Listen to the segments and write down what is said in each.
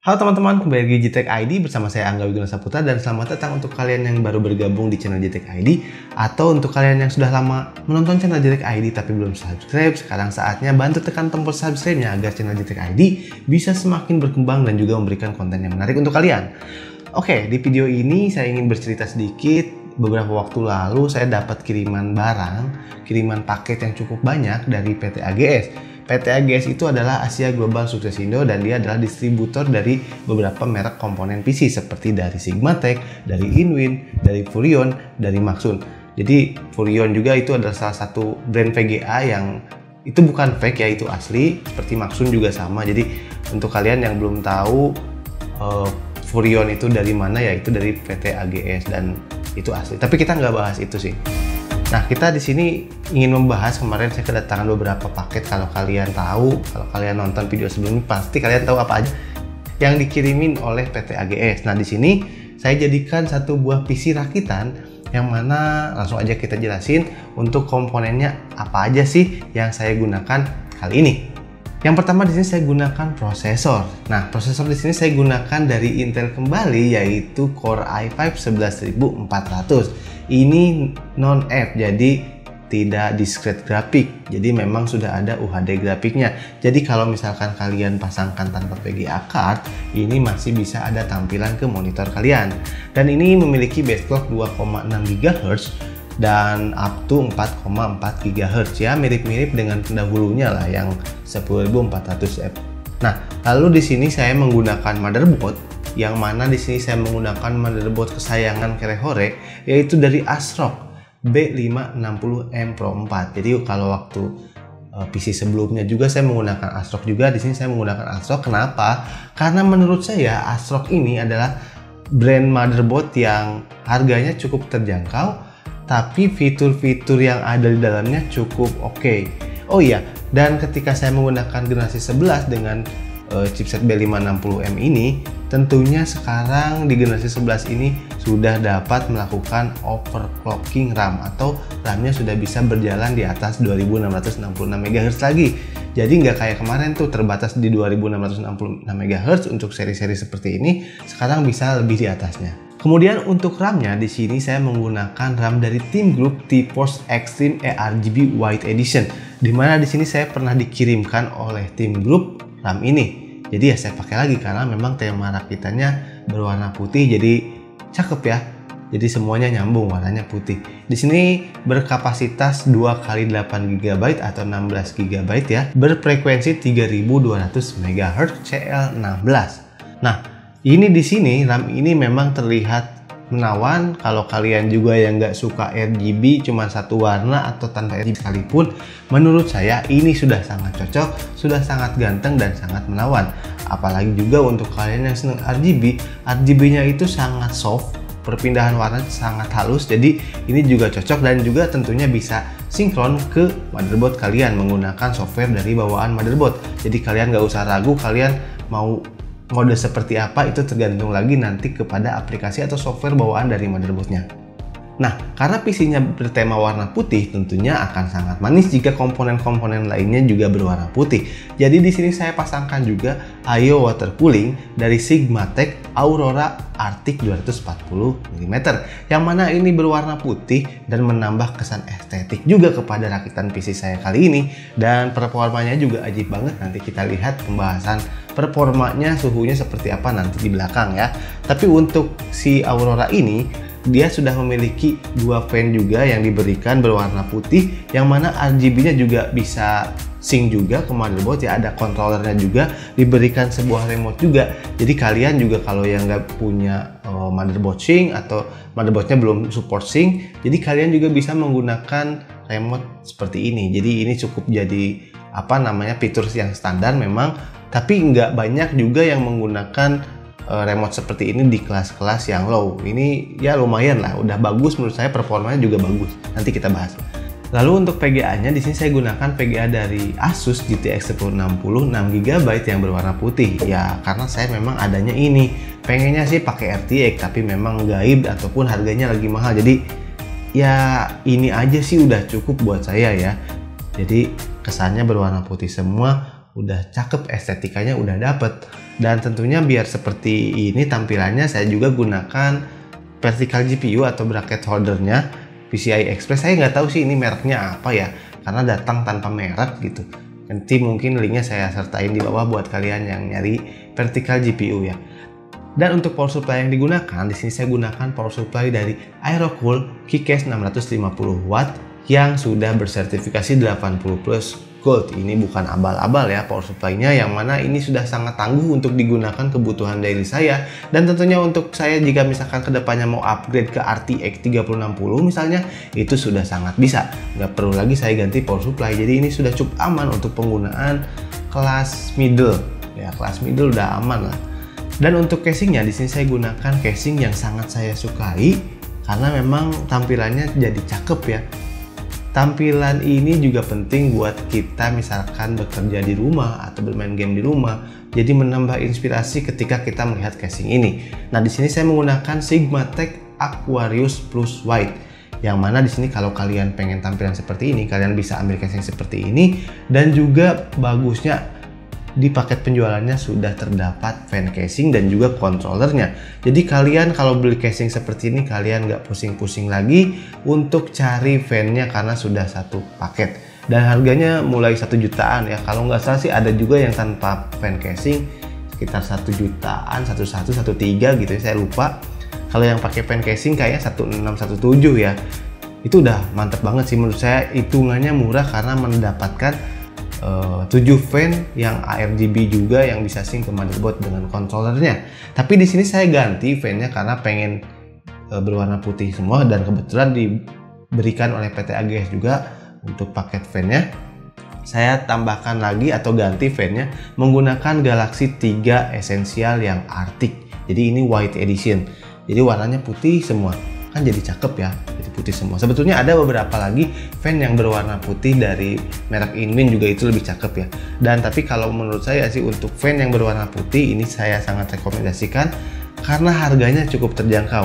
Halo teman-teman, kembali lagi di GTech ID bersama saya Angga Wiguna Saputra, dan selamat datang untuk kalian yang baru bergabung di channel GTech ID atau untuk kalian yang sudah lama menonton channel GTech ID tapi belum subscribe. Sekarang saatnya bantu tekan tombol subscribe-nya agar channel GTech ID bisa semakin berkembang dan juga memberikan konten yang menarik untuk kalian. Oke, di video ini saya ingin bercerita sedikit. Beberapa waktu lalu saya dapat kiriman paket yang cukup banyak dari PT AGS. PT AGS itu adalah Asia Global Suksesindo dan dia adalah distributor dari beberapa merek komponen PC seperti dari Sigmatech, dari Inwin, dari Furion, dari Maxsun. Jadi Furion juga itu adalah salah satu brand VGA yang itu bukan fake ya, itu asli. Seperti Maxsun juga sama. Jadi untuk kalian yang belum tahu Furion itu dari mana, ya itu dari PT AGS dan itu asli. Tapi kita nggak bahas itu sih. Nah, kita di sini ingin membahas, kemarin saya kedatangan beberapa paket. Kalau kalian tahu, kalau kalian nonton video sebelumnya, pasti kalian tahu apa aja yang dikirimin oleh PT AGS. Nah, di sini saya jadikan satu buah PC rakitan yang mana langsung aja kita jelasin untuk komponennya apa aja sih yang saya gunakan kali ini. Yang pertama di sini saya gunakan prosesor. Nah, prosesor di sini saya gunakan dari Intel kembali, yaitu Core i5 11400. Ini non-F, jadi tidak discrete grafik. Jadi memang sudah ada UHD grafiknya. Jadi kalau misalkan kalian pasangkan tanpa VGA card, ini masih bisa ada tampilan ke monitor kalian. Dan ini memiliki base clock 2,6 GHz dan up to 4,4 GHz ya, mirip-mirip dengan pendahulunya lah yang 10400F. Nah, lalu di sini saya menggunakan motherboard yang mana di sini saya menggunakan motherboard kesayangan Kerehore, yaitu dari ASRock B560M Pro 4. Jadi kalau waktu PC sebelumnya juga saya menggunakan ASRock juga, di sini saya menggunakan ASRock. Kenapa? Karena menurut saya ASRock ini adalah brand motherboard yang harganya cukup terjangkau, tapi fitur-fitur yang ada di dalamnya cukup oke. Oh iya, dan ketika saya menggunakan generasi 11 dengan chipset B560M ini, tentunya sekarang di generasi 11 ini sudah dapat melakukan overclocking RAM, atau RAM-nya sudah bisa berjalan di atas 2666 MHz lagi. Jadi nggak kayak kemarin tuh terbatas di 2666 MHz untuk seri-seri seperti ini, sekarang bisa lebih di atasnya. Kemudian untuk RAM-nya di sini saya menggunakan RAM dari Team Group T-Force Extreme ARGB White Edition, dimana di sini saya pernah dikirimkan oleh Team Group RAM ini. Jadi ya saya pakai lagi karena memang tema rakitannya berwarna putih, jadi cakep ya. Jadi semuanya nyambung, warnanya putih. Di sini berkapasitas 2x8 GB atau 16 GB ya, berfrekuensi 3200 MHz CL16. Nah, ini di sini RAM ini memang terlihat menawan. Kalau kalian juga yang nggak suka RGB cuma satu warna atau tanpa RGB sekalipun, menurut saya ini sudah sangat cocok, sudah sangat ganteng dan sangat menawan. Apalagi juga untuk kalian yang senang RGB-nya itu sangat soft, perpindahan warna sangat halus. Jadi ini juga cocok dan juga tentunya bisa sinkron ke motherboard kalian menggunakan software dari bawaan motherboard. Jadi kalian nggak usah ragu kalian mau mode seperti apa, itu tergantung lagi nanti kepada aplikasi atau software bawaan dari motherboardnya. Nah, karena PC-nya bertema warna putih, tentunya akan sangat manis jika komponen-komponen lainnya juga berwarna putih. Jadi di sini saya pasangkan juga I/O water cooling dari Sigmatech Aurora Arctic 240 mm, yang mana ini berwarna putih dan menambah kesan estetik juga kepada rakitan PC saya kali ini. Dan performanya juga ajib banget, nanti kita lihat pembahasan performanya, suhunya seperti apa nanti di belakang ya. Tapi untuk si Aurora ini, dia sudah memiliki dua fan juga yang diberikan berwarna putih, yang mana RGB-nya juga bisa sync juga ke motherboard ya, ada controllernya juga, diberikan sebuah remote juga. Jadi kalian juga kalau yang nggak punya motherboard sync atau motherboardnya belum support sync, jadi kalian juga bisa menggunakan remote seperti ini. Jadi ini cukup jadi fitur yang standar memang, tapi nggak banyak juga yang menggunakan remote seperti ini di kelas-kelas yang low. Ini ya lumayan lah, udah bagus menurut saya, performanya juga bagus. Nanti kita bahas. Lalu untuk VGA-nya di sini saya gunakan VGA dari Asus GTX 1060 6GB yang berwarna putih. Ya karena saya memang adanya ini. Pengennya sih pakai RTX, tapi memang gaib ataupun harganya lagi mahal. Jadi ya ini aja sih udah cukup buat saya ya. Jadi kesannya berwarna putih semua. udah cakep, estetikanya udah dapet. Dan tentunya biar seperti ini tampilannya, saya juga gunakan vertical GPU atau bracket holdernya PCI Express. Saya nggak tahu sih ini mereknya apa ya, karena datang tanpa merek gitu. Nanti mungkin linknya saya sertain di bawah buat kalian yang nyari vertical GPU ya. Dan untuk power supply yang digunakan, di sini saya gunakan power supply dari Aerocool KeyCase 650 watt yang sudah bersertifikasi 80 plus gold. Ini bukan abal-abal ya power supply-nya, yang mana ini sudah sangat tangguh untuk digunakan kebutuhan daily saya. Dan tentunya untuk saya jika misalkan kedepannya mau upgrade ke RTX 3060 misalnya, itu sudah sangat bisa. Nggak perlu lagi saya ganti power supply. Jadi ini sudah cukup aman untuk penggunaan kelas middle. Ya, kelas middle udah aman lah. Dan untuk casingnya, di sini saya gunakan casing yang sangat saya sukai karena memang tampilannya jadi cakep ya. Tampilan ini juga penting buat kita misalkan bekerja di rumah atau bermain game di rumah. Jadi menambah inspirasi ketika kita melihat casing ini. Nah, di sini saya menggunakan Sigmatech Aquarius Plus White. Yang mana di sini kalau kalian pengen tampilan seperti ini, kalian bisa ambil casing seperti ini. Dan juga bagusnya di paket penjualannya sudah terdapat fan casing dan juga controllernya. Jadi kalian kalau beli casing seperti ini, kalian nggak pusing-pusing lagi untuk cari fannya karena sudah satu paket. Dan harganya mulai 1 jutaan ya. Kalau nggak salah sih ada juga yang tanpa fan casing sekitar 1 jutaan, 1113 gitu ya, saya lupa. Kalau yang pakai fan casing kayaknya 1617 ya. Itu udah mantep banget sih menurut saya, hitungannya murah karena mendapatkan 7 fan yang ARGB juga yang bisa sync ke motherboard dengan controllernya. Tapi di sini saya ganti fannya karena pengen berwarna putih semua, dan kebetulan diberikan oleh PT AGS juga untuk paket fannya. Saya tambahkan lagi atau ganti fannya menggunakan Galaxy 3 Essential yang Arctic. Jadi ini white edition. Jadi warnanya putih semua. Kan jadi cakep ya, jadi putih semua. Sebetulnya ada beberapa lagi fan yang berwarna putih dari merek Inwin juga, itu lebih cakep ya. Dan tapi kalau menurut saya sih untuk fan yang berwarna putih ini saya sangat rekomendasikan karena harganya cukup terjangkau.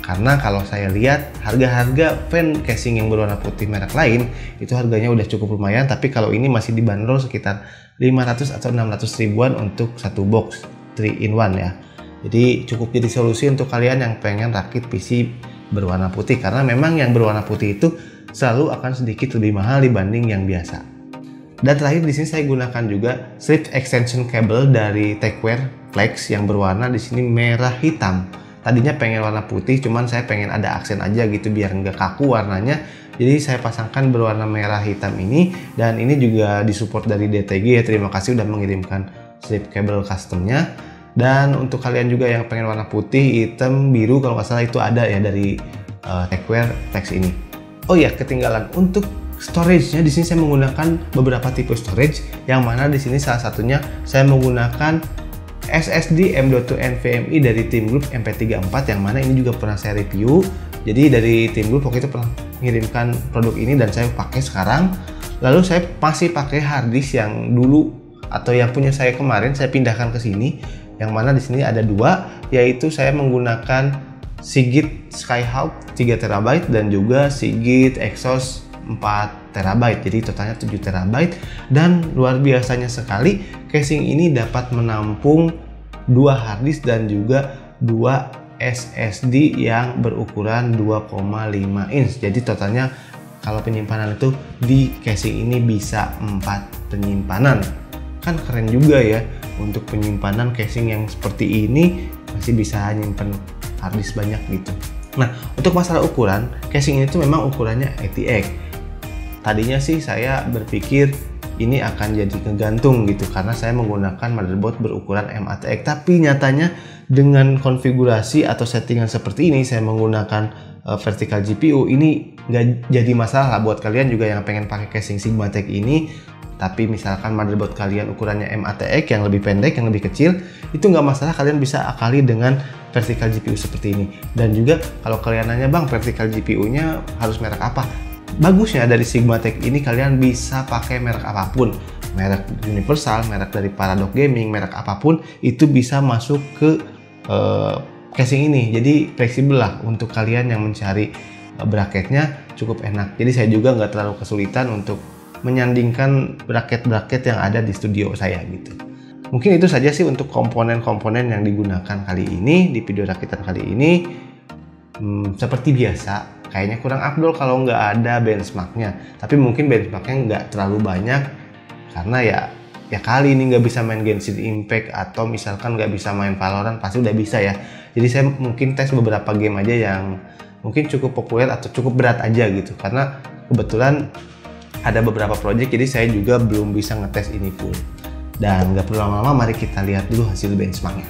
Karena kalau saya lihat harga-harga fan casing yang berwarna putih merek lain itu harganya udah cukup lumayan, tapi kalau ini masih dibanderol sekitar 500 atau 600 ribuan untuk satu box 3 in 1 ya. Jadi cukup jadi solusi untuk kalian yang pengen rakit PC berwarna putih, karena memang yang berwarna putih itu selalu akan sedikit lebih mahal dibanding yang biasa. Dan terakhir di sini saya gunakan juga strip extension cable dari Techwear Flex yang berwarna di sini merah hitam. Tadinya pengen warna putih, cuman saya pengen ada aksen aja gitu biar nggak kaku warnanya. Jadi saya pasangkan berwarna merah hitam ini, dan ini juga disupport dari DTG ya. Terima kasih udah mengirimkan strip cable customnya. Dan untuk kalian juga yang pengen warna putih, hitam, biru, kalau nggak salah itu ada ya dari Techwear Flex ini. Oh ya, ketinggalan untuk storage-nya, di sini saya menggunakan beberapa tipe storage, yang mana di sini salah satunya saya menggunakan SSD M.2 NVMe dari Teamgroup MP34, yang mana ini juga pernah saya review. Jadi dari Teamgroup waktu itu pernah mengirimkan produk ini dan saya pakai sekarang. Lalu saya masih pakai hard disk yang dulu atau yang punya saya kemarin, saya pindahkan ke sini. Yang mana di sini ada dua, yaitu saya menggunakan Seagate Skyhawk 3 TB dan juga Seagate Exos 4 TB. Jadi totalnya 7 TB, dan luar biasanya sekali casing ini dapat menampung 2 harddisk dan juga 2 SSD yang berukuran 2,5 inch. Jadi totalnya kalau penyimpanan itu di casing ini bisa 4 penyimpanan. Kan keren juga ya, untuk penyimpanan casing yang seperti ini masih bisa nyimpen harddisk banyak gitu. Nah, untuk masalah ukuran, casing ini tuh memang ukurannya ATX. Tadinya sih saya berpikir ini akan jadi kegantung gitu karena saya menggunakan motherboard berukuran MATX, tapi nyatanya dengan konfigurasi atau settingan seperti ini, saya menggunakan vertical GPU, ini nggak jadi masalah buat kalian juga yang pengen pakai casing Sigmatech ini. Tapi misalkan motherboard kalian ukurannya MATX yang lebih pendek, yang lebih kecil, itu nggak masalah, kalian bisa akali dengan vertical GPU seperti ini. Dan juga kalau kalian nanya, bang vertical GPU-nya harus merek apa? Bagusnya dari Sigmatech ini kalian bisa pakai merek apapun, merek universal, merek dari Paradox Gaming, merek apapun itu bisa masuk ke casing ini. Jadi fleksibel lah untuk kalian yang mencari bracketnya, cukup enak. Jadi saya juga nggak terlalu kesulitan untuk menyandingkan bracket-bracket yang ada di studio saya gitu. Mungkin itu saja sih untuk komponen-komponen yang digunakan kali ini di video rakitan kali ini. Seperti biasa, kayaknya kurang afdol kalau nggak ada benchmarknya. Tapi mungkin benchmarknya nggak terlalu banyak karena ya kali ini nggak bisa main Genshin Impact atau misalkan nggak bisa main Valorant, pasti udah bisa ya. Jadi saya mungkin tes beberapa game aja yang mungkin cukup populer atau cukup berat aja gitu, karena kebetulan ada beberapa project jadi saya juga belum bisa ngetes ini full. Dan nggak perlu lama-lama, mari kita lihat dulu hasil benchmarknya.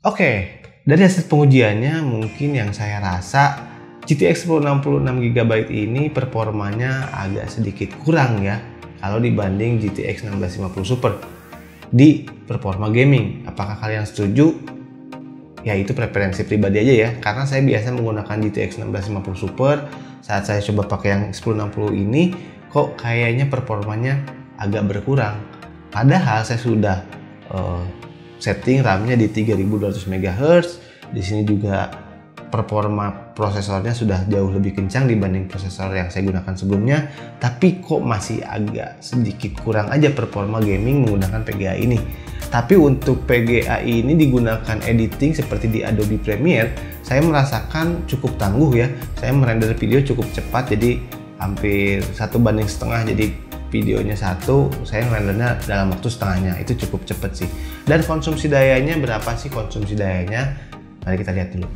Oke, Dari hasil pengujiannya mungkin yang saya rasa GTX 1066GB ini performanya agak sedikit kurang ya kalau dibanding GTX 1650 Super di performa gaming. Apakah kalian setuju? Ya itu preferensi pribadi aja ya, karena saya biasa menggunakan GTX 1650 Super. Saat saya coba pakai yang 1060 ini kok kayaknya performanya agak berkurang. Padahal saya sudah setting RAM-nya di 3200 MHz. Di sini juga performa prosesornya sudah jauh lebih kencang dibanding prosesor yang saya gunakan sebelumnya, tapi kok masih agak sedikit kurang aja performa gaming menggunakan PGA ini. Tapi untuk PGA ini digunakan editing seperti di Adobe Premiere, saya merasakan cukup tangguh ya. Saya merender video cukup cepat, jadi hampir 1:1, jadi videonya satu, saya rendernya dalam waktu setengahnya. Itu cukup cepet sih. Dan konsumsi dayanya berapa sih konsumsi dayanya? Mari kita lihat dulu.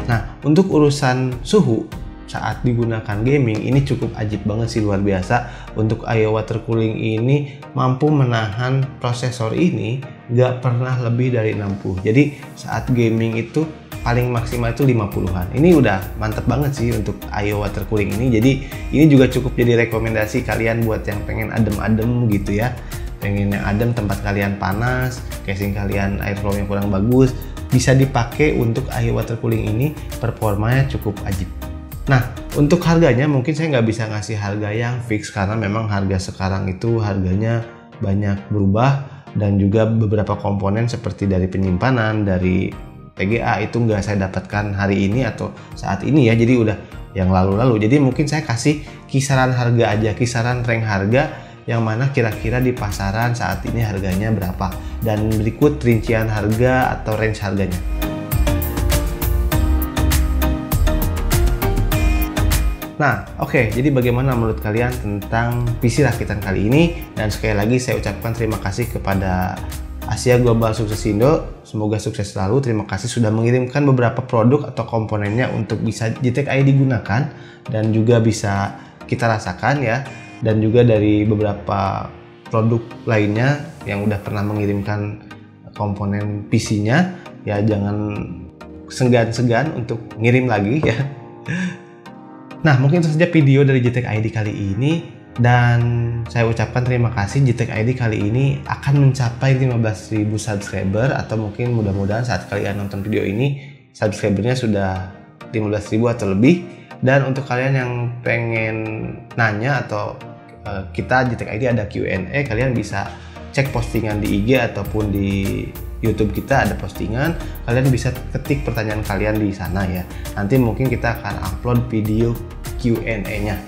Nah, untuk urusan suhu saat digunakan gaming ini cukup ajib banget sih, luar biasa. Untuk IO water cooling ini mampu menahan prosesor ini nggak pernah lebih dari 60. Jadi saat gaming itu paling maksimal itu 50-an. Ini udah mantep banget sih untuk IO water cooling ini. Jadi ini juga cukup jadi rekomendasi kalian buat yang pengen adem-adem gitu ya. Pengen yang adem, tempat kalian panas, casing kalian airflow-nya kurang bagus, bisa dipakai untuk IO water cooling ini. Performanya cukup ajib. Nah, untuk harganya mungkin saya nggak bisa ngasih harga yang fix karena memang harga sekarang itu harganya banyak berubah, dan juga beberapa komponen seperti dari penyimpanan, dari PGA itu nggak saya dapatkan hari ini atau saat ini ya, jadi udah yang lalu-lalu. Jadi mungkin saya kasih kisaran harga aja, kisaran rank harga yang mana kira-kira di pasaran saat ini harganya berapa, dan berikut rincian harga atau range harganya. Nah, oke, jadi bagaimana menurut kalian tentang PC rakitan kali ini? Dan sekali lagi saya ucapkan terima kasih kepada Asia Global Sukses Indo. Semoga sukses selalu. Terima kasih sudah mengirimkan beberapa produk atau komponennya untuk bisa GTX ID digunakan dan juga bisa kita rasakan ya. Dan juga dari beberapa produk lainnya yang udah pernah mengirimkan komponen PC-nya, ya jangan segan-segan untuk ngirim lagi ya. Nah, mungkin itu saja video dari GTX ID kali ini, dan saya ucapkan terima kasih. GTX ID kali ini akan mencapai 15.000 subscriber, atau mungkin mudah-mudahan saat kalian nonton video ini subscribernya sudah 15.000 atau lebih. Dan untuk kalian yang pengen nanya atau kita GTX ID ada Q&A, kalian bisa cek postingan di IG ataupun di YouTube kita ada postingan, kalian bisa ketik pertanyaan kalian di sana ya. Nanti mungkin kita akan upload video Q&A-nya.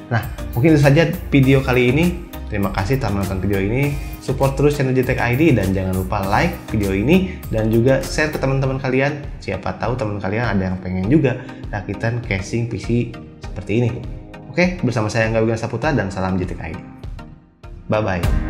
Nah, mungkin itu saja video kali ini. Terima kasih telah menonton video ini. Support terus channel GTX ID dan jangan lupa like video ini dan juga share ke teman-teman kalian. Siapa tahu teman kalian ada yang pengen juga rakitan casing PC seperti ini. Oke, bersama saya Angga Wigana Saputra dan salam GTX ID. Bye-bye.